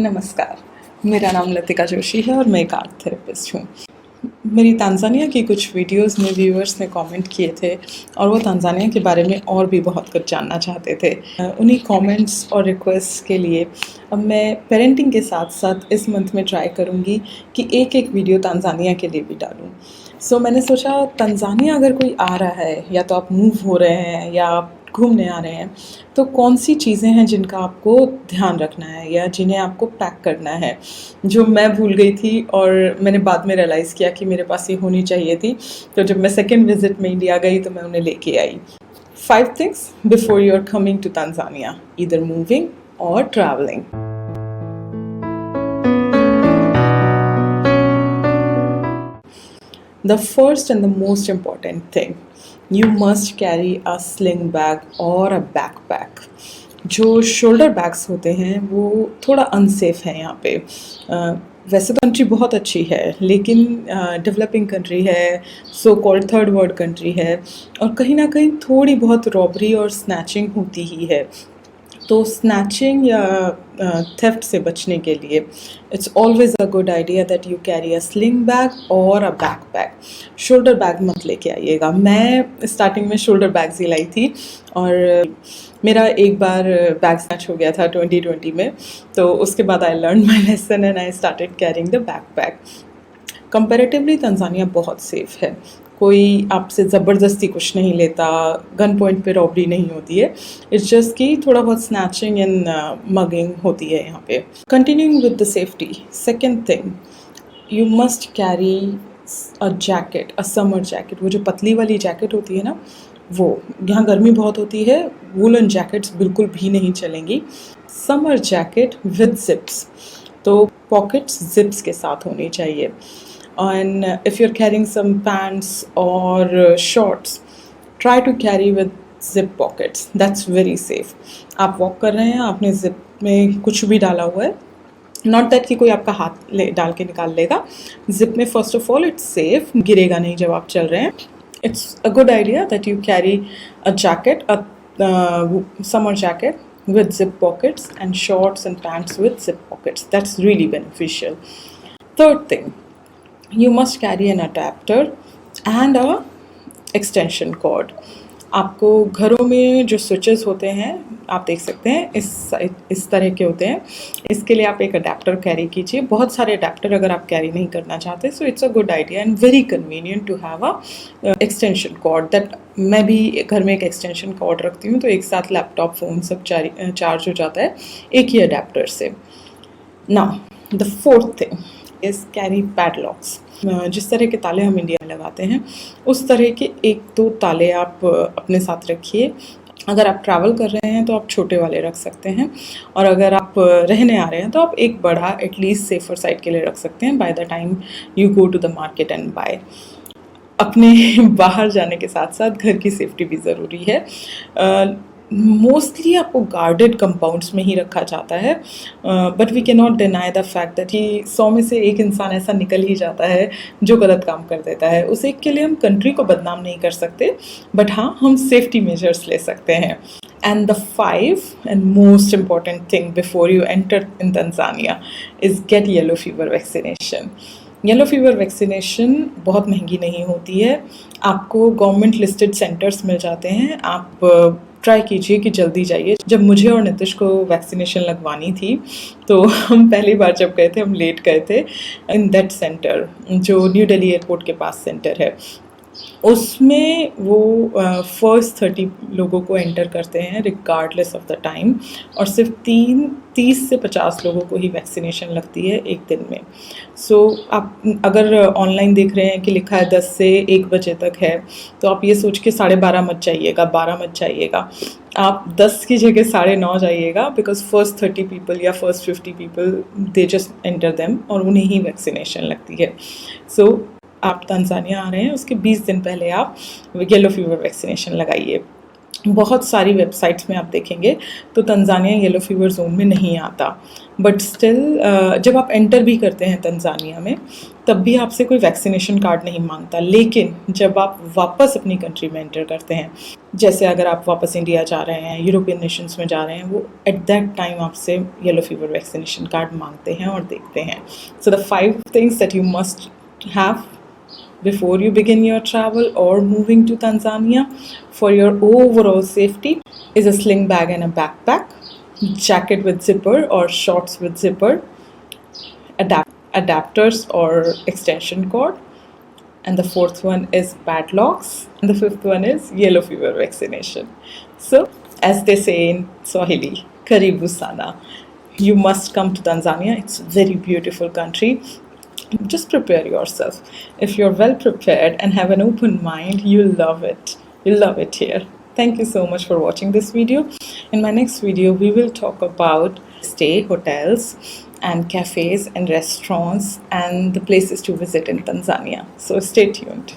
नमस्कार, मेरा नाम लतिका जोशी है और मैं एक आर्ट थेरेपिस्ट हूँ। मेरी तांज़ानिया की कुछ वीडियोस में व्यूअर्स ने कमेंट किए थे और वो तांज़ानिया के बारे में और भी बहुत कुछ जानना चाहते थे। उन्हीं कमेंट्स और रिक्वेस्ट के लिए अब मैं पेरेंटिंग के साथ साथ इस मंथ में ट्राई करूँगी कि एक वीडियो तांज़ानिया के लिए भी डालूँ। मैंने सोचा तांज़ानिया अगर कोई आ रहा है या तो आप मूव हो रहे हैं या आप घूमने आ रहे हैं, तो कौन सी चीज़ें हैं जिनका आपको ध्यान रखना है या जिन्हें आपको पैक करना है, जो मैं भूल गई थी और मैंने बाद में रियलाइज़ किया कि मेरे पास ये होनी चाहिए थी। तो जब मैं सेकेंड विजिट में इंडिया गई तो मैं उन्हें लेके आई। 5 things before you are coming to Tanzania, either moving और travelling. The first and the most important thing, you must carry a sling bag or a backpack. जो शोल्डर बैग्स होते हैं वो थोड़ा अनसेफ है यहाँ पे। वैसे तो कंट्री बहुत अच्छी है, लेकिन डेवलपिंग कंट्री है, so called third world country है, और कहीं ना कहीं थोड़ी बहुत रॉबरी और स्नैचिंग होती ही है। तो स्नैचिंग या थेफ्ट से बचने के लिए it's always a good idea that you carry a sling bag और अ बैकपैक। शोल्डर बैग मत लेके आइएगा। मैं स्टार्टिंग में शोल्डर बैग्स ही लाई थी और मेरा एक बार बैग स्नैच हो गया था 2020 में। तो उसके बाद I learn my lesson and I started carrying the backpack. Comparatively Tanzania बहुत सेफ़ है। कोई आपसे ज़बरदस्ती कुछ नहीं लेता, गन पॉइंट पे रॉबरी नहीं होती है। इट्स जस्ट कि थोड़ा बहुत स्नैचिंग एंड मगिंग होती है यहाँ पे। Continuing with the safety, second thing, you must carry a jacket, a summer jacket. वो जो पतली वाली जैकेट होती है ना, वो यहाँ गर्मी बहुत होती है, वूलन जैकेट्स बिल्कुल भी नहीं चलेंगी। समर जैकेट विद जिप्स, तो पॉकेट्स जिप्स के साथ होनी चाहिए। And if you're carrying some pants or shorts, try to carry with zip pockets. That's very safe. आप वॉक कर रहे हैं, आपने जिप में कुछ भी डाला हुआ है, नॉट दैट कि कोई आपका हाथ डाल के निकाल लेगा। जिप में first of all it's safe, गिरेगा नहीं जब आप चल रहे हैं। It's a good idea that you carry a jacket, a summer jacket with zip pockets and shorts and pants with zip pockets. That's really beneficial. Third thing, you must carry an adapter and a extension cord. आपको घरों में जो switches होते हैं आप देख सकते हैं इस तरह के होते हैं। इसके लिए आप एक अडेप्टर कैरी कीजिए। बहुत सारे अडेप्टर अगर आप कैरी नहीं करना चाहते, so it's a good idea and very convenient to have a extension cord. That मैं भी घर में एक एक्सटेंशन कॉर्ड रखती हूँ, तो एक साथ लैपटॉप फ़ोन सब चार्ज हो जाता है एक ही अडेप्टर से। Now the fourth thing is carry padlocks. जिस तरह के ताले हम इंडिया में लगाते हैं उस तरह के 1-2 ताले आप अपने साथ रखिए। अगर आप ट्रैवल कर रहे हैं तो आप छोटे वाले रख सकते हैं, और अगर आप रहने आ रहे हैं तो आप एक बड़ा एटलीस्ट सेफर साइड के लिए रख सकते हैं by the time you go to the market and buy. अपने बाहर जाने के साथ साथ घर की सेफ्टी भी ज़रूरी है। मोस्टली आपको गार्डेड कंपाउंड्स में ही रखा जाता है, but we can not deny the fact that कि 100 में से एक इंसान ऐसा निकल ही जाता है जो गलत काम कर देता है। उस एक के लिए हम कंट्री को बदनाम नहीं कर सकते, बट हाँ, हम सेफ्टी मेजर्स ले सकते हैं। And the 5 and most important thing before you enter in Tanzania is get yellow fever vaccination. Yellow fever vaccination बहुत महंगी नहीं होती है, आपको गवर्नमेंट लिस्टेड सेंटर्स मिल जाते हैं। आप ट्राई कीजिए कि जल्दी जाइए। जब मुझे और नितिश को वैक्सीनेशन लगवानी थी तो हम पहली बार जब गए थे, हम लेट गए थे इन दैट सेंटर जो न्यू दिल्ली एयरपोर्ट के पास सेंटर है। उसमें वो फर्स्ट 30 लोगों को एंटर करते हैं रिगार्डलेस ऑफ द टाइम, और सिर्फ 30 से 50 लोगों को ही वैक्सीनेशन लगती है एक दिन में। आप अगर ऑनलाइन देख रहे हैं कि लिखा है 10 से 1 बजे तक है, तो आप ये सोच के 12:30 मत जाइएगा, 12 मत जाइएगा, आप 10 की जगह 9:30 जाइएगा, बिकॉज फर्स्ट 30 पीपल या first 50 people they just enter them और उन्हें ही वैक्सीनेशन लगती है। आप तंजानिया आ रहे हैं उसके 20 दिन पहले आप येलो फीवर वैक्सीनेशन लगाइए। बहुत सारी वेबसाइट्स में आप देखेंगे तो तंजानिया येलो फीवर जोन में नहीं आता, बट स्टिल जब आप एंटर भी करते हैं तंजानिया में तब भी आपसे कोई वैक्सीनेशन कार्ड नहीं मांगता। लेकिन जब आप वापस अपनी कंट्री में एंटर करते हैं, जैसे अगर आप वापस इंडिया जा रहे हैं, यूरोपियन नेशंस में जा रहे हैं, वो एट दैट टाइम आपसे येलो फीवर वैक्सीनेशन कार्ड मांगते हैं और देखते हैं। So the 5 things that you must have before you begin your travel or moving to Tanzania for your overall safety is a sling bag and a backpack, jacket with zipper or shorts with zipper, adapters or extension cord, and the fourth one is padlocks, and the fifth one is yellow fever vaccination. So, as they say in Swahili, karibu sana. You must come to Tanzania. It's a very beautiful country. Just prepare yourself. If you're well prepared and have an open mind, you'll love it. You'll love it here. Thank you so much for watching this video. In my next video, we will talk about stay hotels and cafes and restaurants and the places to visit in Tanzania. So stay tuned.